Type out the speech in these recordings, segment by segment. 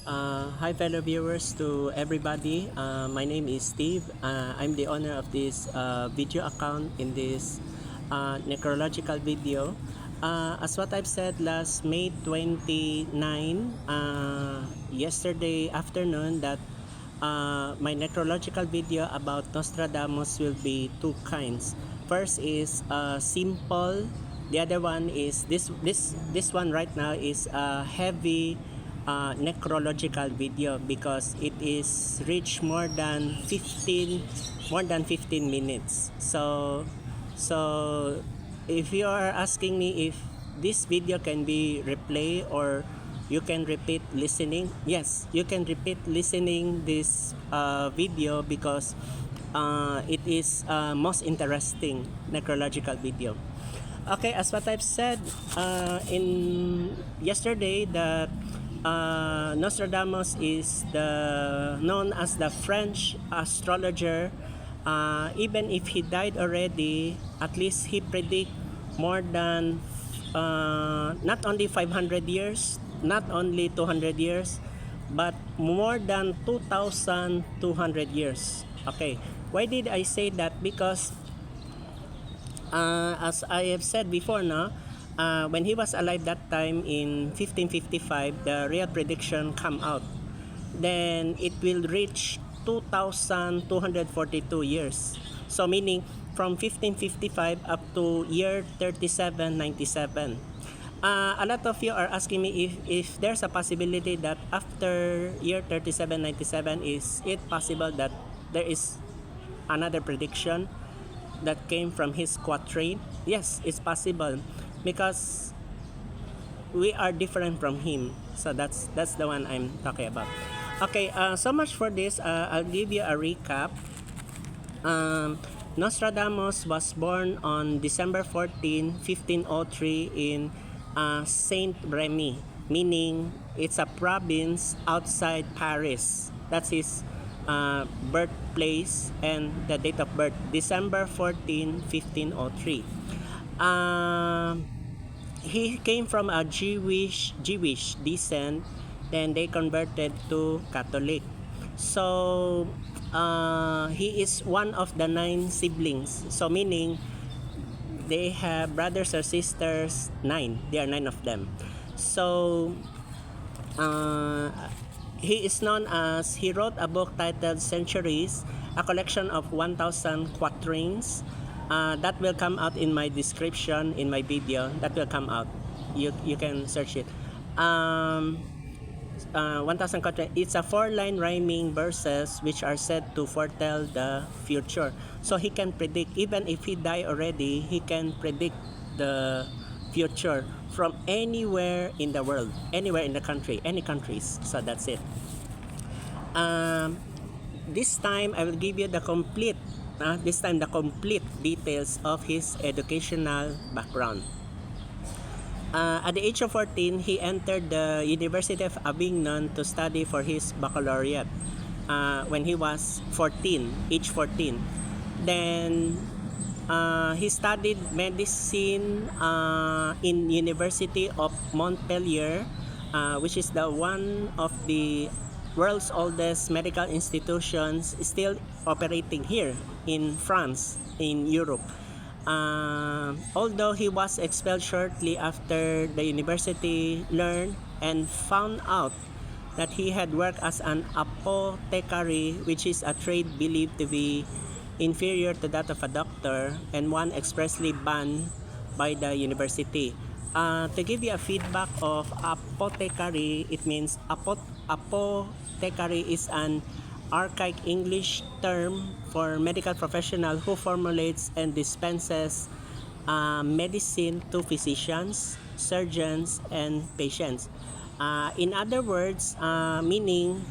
Hi fellow viewers to everybody. My name is Steve. I'm the owner of this video account in this necrological video. As what I've said last May 29, yesterday afternoon, that my necrological video about Nostradamus will be two kinds. First is simple. The other one is this one right now is a heavy necrological video because it is reached more than 15 minutes. So if you are asking me if this video can be replayed or you can repeat listening, yes, you can repeat listening this video because it is most interesting necrological video. Okay, as what I've said in yesterday, that Nostradamus is known as the French astrologer. Even if he died already, at least he predict more than not only 500 years, not only 200 years, but more than 2,200 years. Okay, why did I say that? Because as I have said before, when he was alive that time in 1555, the real prediction come out. Then it will reach 2,242 years. So meaning from 1555 up to year 3797. A lot of you are asking me if there's a possibility that after year 3797, is it possible that there is another prediction that came from his quatrain? Yes, it's possible because we are different from him. So that's the one I'm talking about. Okay, so much for this. I'll give you a recap. Nostradamus was born on December 14, 1503 in Saint Remy, meaning it's a province outside Paris. That's his birthplace, and the date of birth, December 14, 1503. He came from a Jewish descent, then they converted to Catholic. So he is one of the 9 siblings. So meaning they have brothers or sisters 9. There are 9 of them. So he is known as, he wrote a book titled Centuries, a collection of 1,000 quatrains. That will come out in my description in my video. That will come out. You can search it. 1,000 quatrains. It's a 4-line rhyming verses which are said to foretell the future. So he can predict, even if he die already, he can predict the future from anywhere in the world, anywhere in the country, any countries. So that's it. This time I will give you the complete details of his educational background. At the age of 14, he entered the University of Avignon to study for his baccalaureate. When he was 14, age 14. Then he studied medicine in University of Montpellier, which is the one of the world's oldest medical institutions still operating here in France, in Europe. Although he was expelled shortly after the university learned and found out that he had worked as an apothecary, which is a trade believed to be inferior to that of a doctor and one expressly banned by the university. To give you a feedback of apothecary, it means apothecary is an archaic English term for medical professional who formulates and dispenses medicine to physicians, surgeons, and patients. In other words, meaning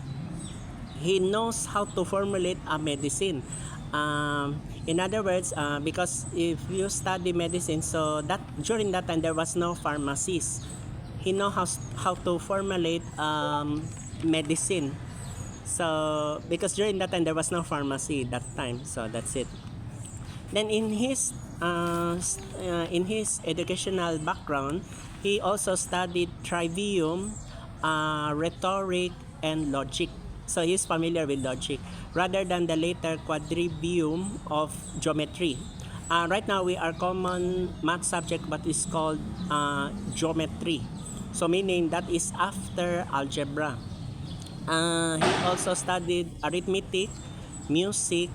he knows how to formulate a medicine. In other words, because if you study medicine, so that during that time there was no pharmacies. He knows how to formulate medicine. So because during that time there was no pharmacy that time, so that's it. Then in his educational background, he also studied trivium, rhetoric, and logic. So he's familiar with logic rather than the later quadrivium of geometry. Right now we are common math subject but it's called geometry. So meaning that is after algebra. He also studied arithmetic, music,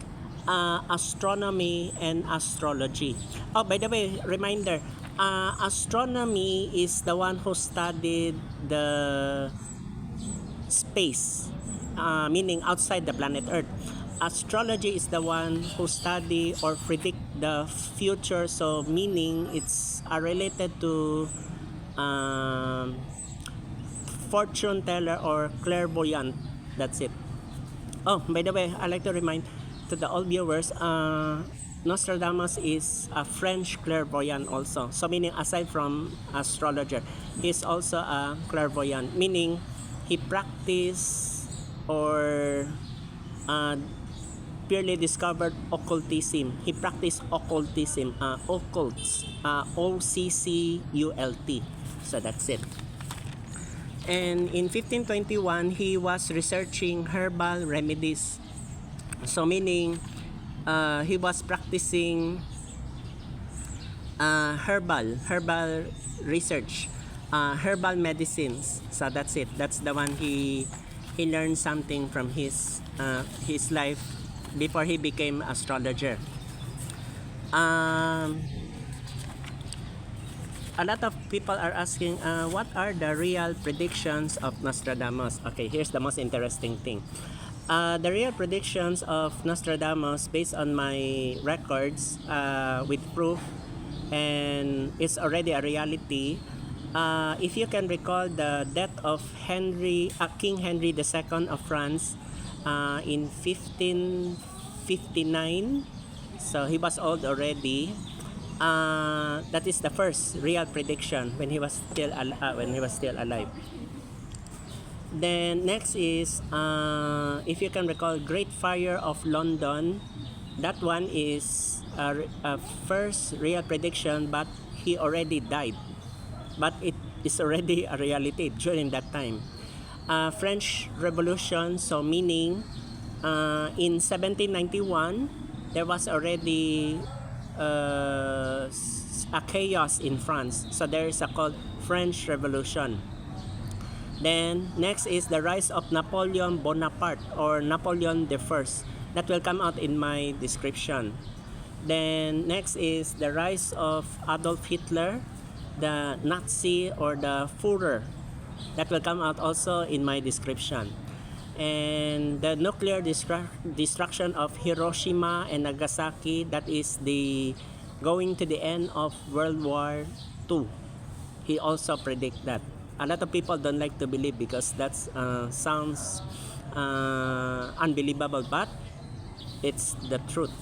astronomy, and astrology. Oh, by the way, reminder, astronomy is the one who studied the space, meaning outside the planet Earth. Astrology is the one who study or predict the future, so meaning it's related to fortune teller or clairvoyant. That's it. Oh, by the way, I like to remind to the old viewers, Nostradamus is a French clairvoyant also. So meaning aside from astrologer, he's also a clairvoyant, meaning he practiced or purely discovered occultism. He practiced occultism, occults, OCCULT. So that's it. And in 1521, he was researching herbal remedies. So meaning, he was practicing herbal research, herbal medicines. So that's it. That's the one he learned something from his life before he became astrologer. A lot of people are asking, what are the real predictions of Nostradamus? Okay, here's the most interesting thing. The real predictions of Nostradamus, based on my records with proof, and it's already a reality. If you can recall the death of King Henry II of France in 1559, so he was old already. That is the first real prediction when he was still alive. Then next is, if you can recall, Great Fire of London. That one is a first real prediction, but he already died. But it is already a reality during that time. French Revolution, so meaning in 1791 there was already a chaos in France. So there is a called French Revolution. Then next is the rise of Napoleon Bonaparte or Napoleon I. That will come out in my description. Then next is the rise of Adolf Hitler, the Nazi or the Führer. That will come out also in my description. And the nuclear destruction of Hiroshima and Nagasaki, that is the going to the end of World War II. He also predict that. A lot of people don't like to believe because that sounds unbelievable, but it's the truth.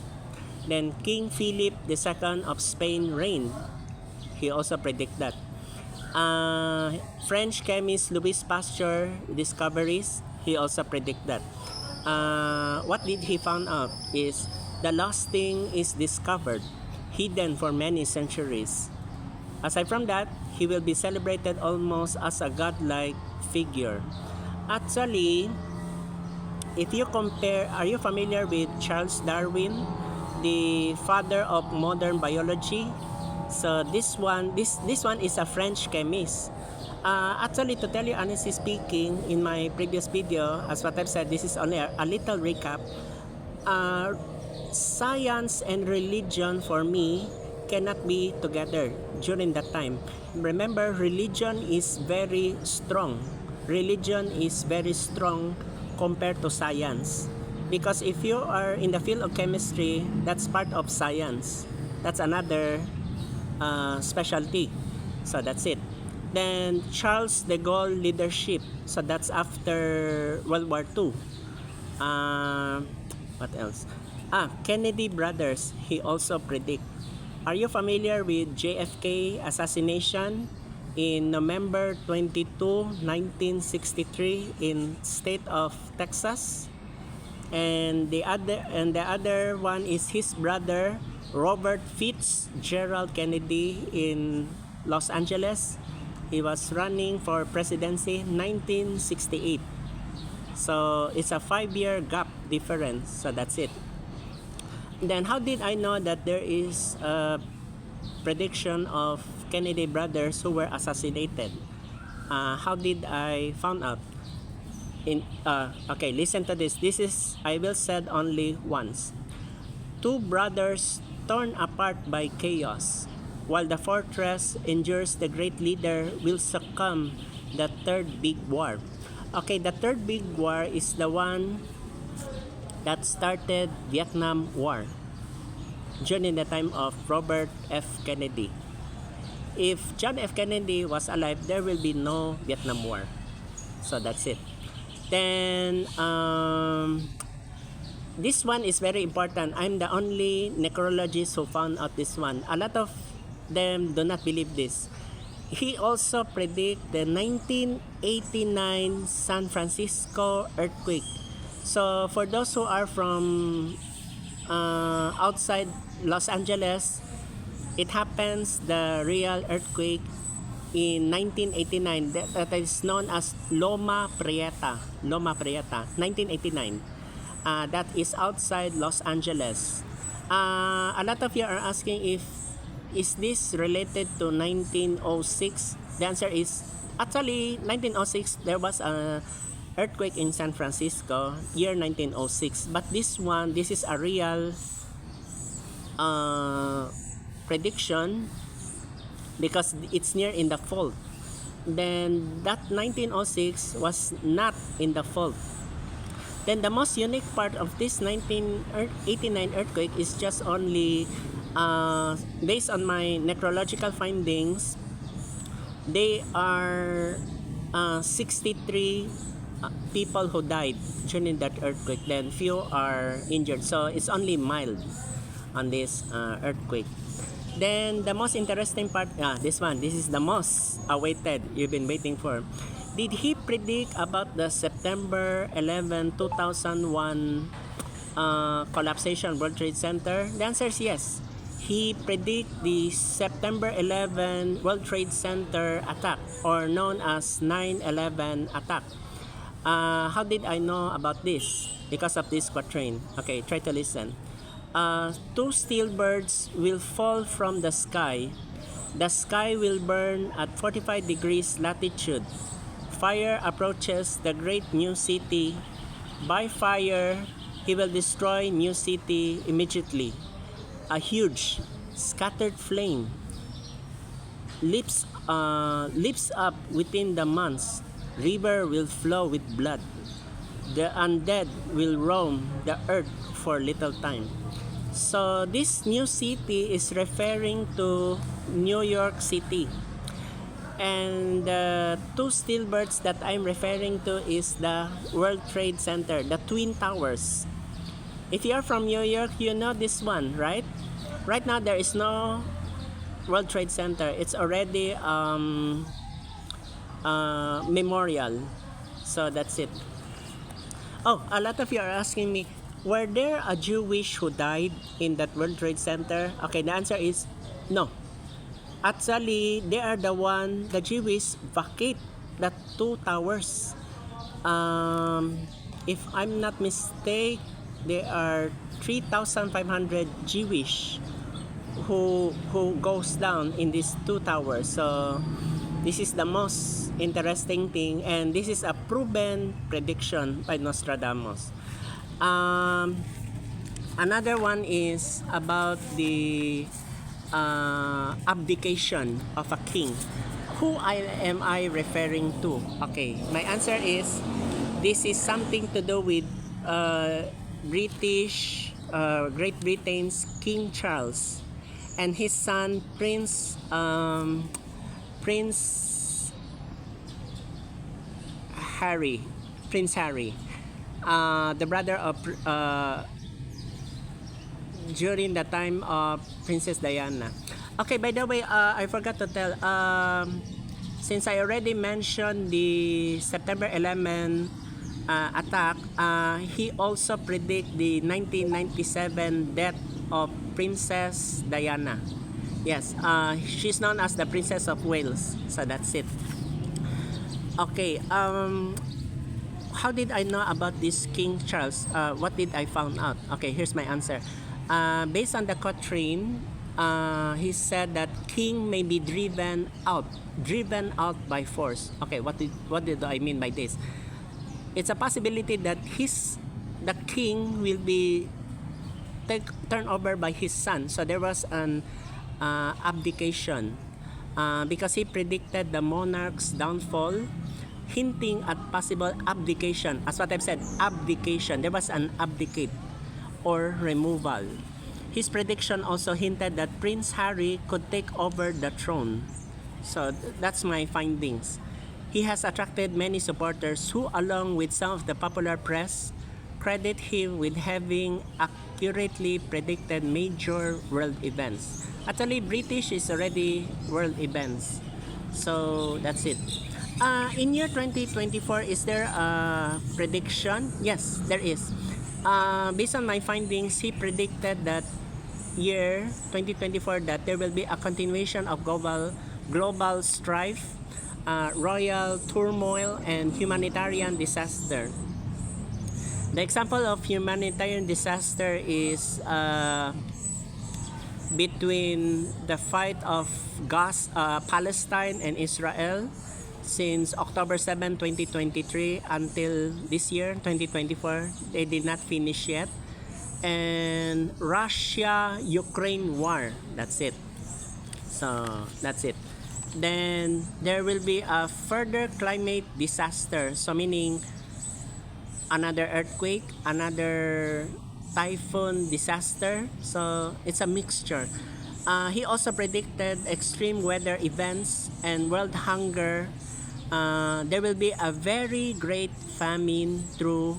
Then King Philip II of Spain reign. He also predict that. French chemist Louis Pasteur discoveries. He also predict that. What did he found out is the lost thing is discovered, hidden for many centuries. Aside from that, he will be celebrated almost as a godlike figure. Actually, if you compare, are you familiar with Charles Darwin, the father of modern biology? So this one is a French chemist. Actually, to tell you honestly speaking, in my previous video, as what I've said, this is only a little recap. Science and religion for me cannot be together during that time. Remember, religion is very strong. Religion is very strong compared to science. Because if you are in the field of chemistry, that's part of science. That's another specialty. So that's it. Then Charles de Gaulle leadership. So that's after World War II. What else? Kennedy brothers. He also predict. Are you familiar with JFK assassination in November 22, 1963 in state of Texas? And the other one is his brother Robert Fitzgerald Kennedy in Los Angeles. He was running for presidency 1968. So it's a 5-year gap difference. So that's it. Then how did I know that there is a prediction of Kennedy brothers who were assassinated? How did I found out? Okay, listen to this. This is I will said only once. Two brothers torn apart by chaos. While the fortress endures, the great leader will succumb. The third big war. Okay, the third big war is the one that started Vietnam War during the time of Robert F. Kennedy. If John F. Kennedy was alive, there will be no Vietnam War. So that's it. Then this one is very important. I'm the only necrologist who found out this one. A lot of them do not believe this. He also predict the 1989 San Francisco earthquake. So for those who are from outside Los Angeles, it happens the real earthquake in 1989 that is known as Loma Prieta. Loma Prieta, 1989. That is outside Los Angeles. A lot of you are asking if is this related to 1906? The answer is actually 1906 there was a earthquake in San Francisco, year 1906. But this is a real prediction because it's near in the fault. Then that 1906 was not in the fault. Then the most unique part of this 1989 earthquake is just only based on my necrological findings. They are 63 people who died during that earthquake. Then few are injured. So it's only mild on this earthquake. Then the most interesting part, this is the most awaited, you've been waiting for. Did he predict about the September 11, 2001 collapsation World Trade Center? The answer is yes. He predict the September 11 World Trade Center attack, or known as 9/11 attack. How did I know about this? Because of this quatrain. Okay, try to listen. Two steel birds will fall from the sky. The sky will burn at 45 degrees latitude. Fire approaches the great new city. By fire, he will destroy new city immediately. A huge, scattered flame leaps up within the months. River will flow with blood. The undead will roam the earth for little time. So this new city is referring to New York City. And the two steel birds that I'm referring to is the World Trade Center, the Twin Towers. If you are from New York, you know this one, right? Right now, there is no World Trade Center. It's already memorial. So that's it. Oh, a lot of you are asking me, were there a Jewish who died in that World Trade Center? Okay, the answer is no. Actually, they are the Jewish vacate the two towers. If I'm not mistaken, there are 3,500 Jewish who goes down in these two towers. So this is the most interesting thing, and this is a proven prediction by Nostradamus. Another one is about the abdication of a king. Who am I referring to? Okay, my answer is this is something to do with Great Britain's King Charles and his son Prince Harry, the brother of during the time of Princess Diana. Okay, by the way, I forgot to tell, since I already mentioned the September 11 attack, he also predict the 1997 death of Princess Diana. Yes, she's known as the Princess of Wales. So that's it. Okay, how did I know about this King Charles? What did I found out? Okay, here's my answer. Based on the quatrain, he said that king may be driven out by force. Okay, what did I mean by this? It's a possibility that the king will be turned over by his son. So there was an abdication because he predicted the monarch's downfall, hinting at possible abdication. As what I've said, abdication. There was an abdicate or removal. His prediction also hinted that Prince Harry could take over the throne. So that's my findings. He has attracted many supporters who, along with some of the popular press, credit him with having accurately predicted major world events. Actually, British is already world events. So that's it. In year 2024, is there a prediction? Yes, there is. Based on my findings, he predicted that year 2024 that there will be a continuation of global strife, royal turmoil, and humanitarian disaster. The example of humanitarian disaster is between the fight of Palestine and Israel since October 7, 2023 until this year, 2024. They did not finish yet. And Russia-Ukraine war. That's it. So, that's it. Then, there will be a further climate disaster. So, meaning another earthquake, another typhoon disaster. So, it's a mixture. He also predicted extreme weather events and world hunger. There will be a very great famine through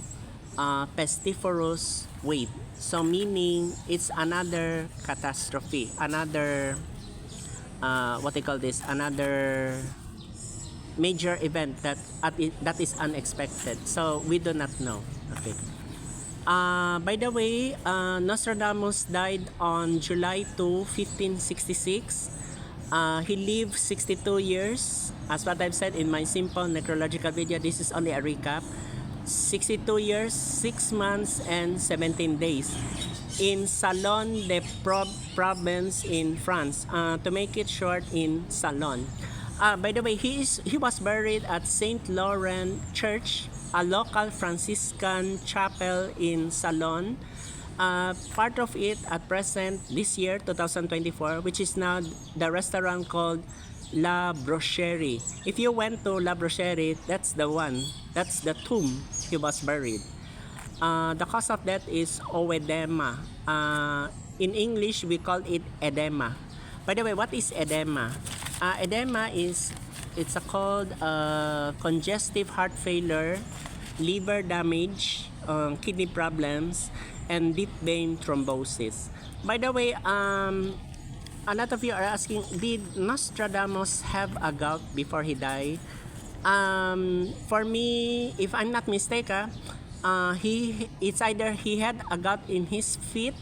pestiferous wave. So meaning it's another catastrophe, another another major event that is unexpected. So we do not know. Okay. By the way, Nostradamus died on July 2, 1566. He lived 62 years. As what I've said in my simple necrological video, this is only a recap. 62 years, 6 months, and 17 days in Salon de Province in France. To make it short, in Salon. By the way, he was buried at Saint Laurent Church, a local Franciscan chapel in Salon. Part of it at present this year 2024, which is now the restaurant called La Brocherie. If you went to La Brocherie, that's the one, that's the tomb he was buried. The cause of death is oedema. In English we call it edema. By the way, what is edema? Edema is called congestive heart failure, liver damage, kidney problems, and deep vein thrombosis. By the way, a lot of you are asking, did Nostradamus have a gout before he died? For me, if I'm not mistaken, it's either he had a gout in his feet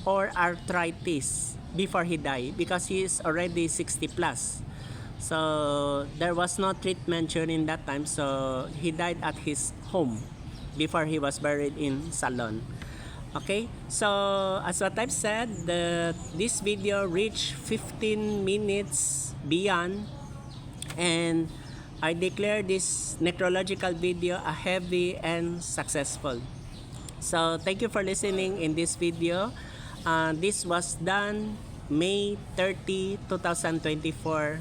or arthritis before he died, because he is already 60 plus. So there was no treatment during that time, so he died at his home before he was buried in Salon. Okay, so as what I've said, this video reached 15 minutes beyond, and I declare this necrological video a heavy and successful. So thank you for listening in this video. This was done May 30, 2024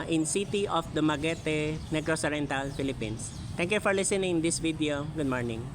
in city of Dumaguete, Negros Oriental, Philippines. Thank you for listening in this video. Good morning.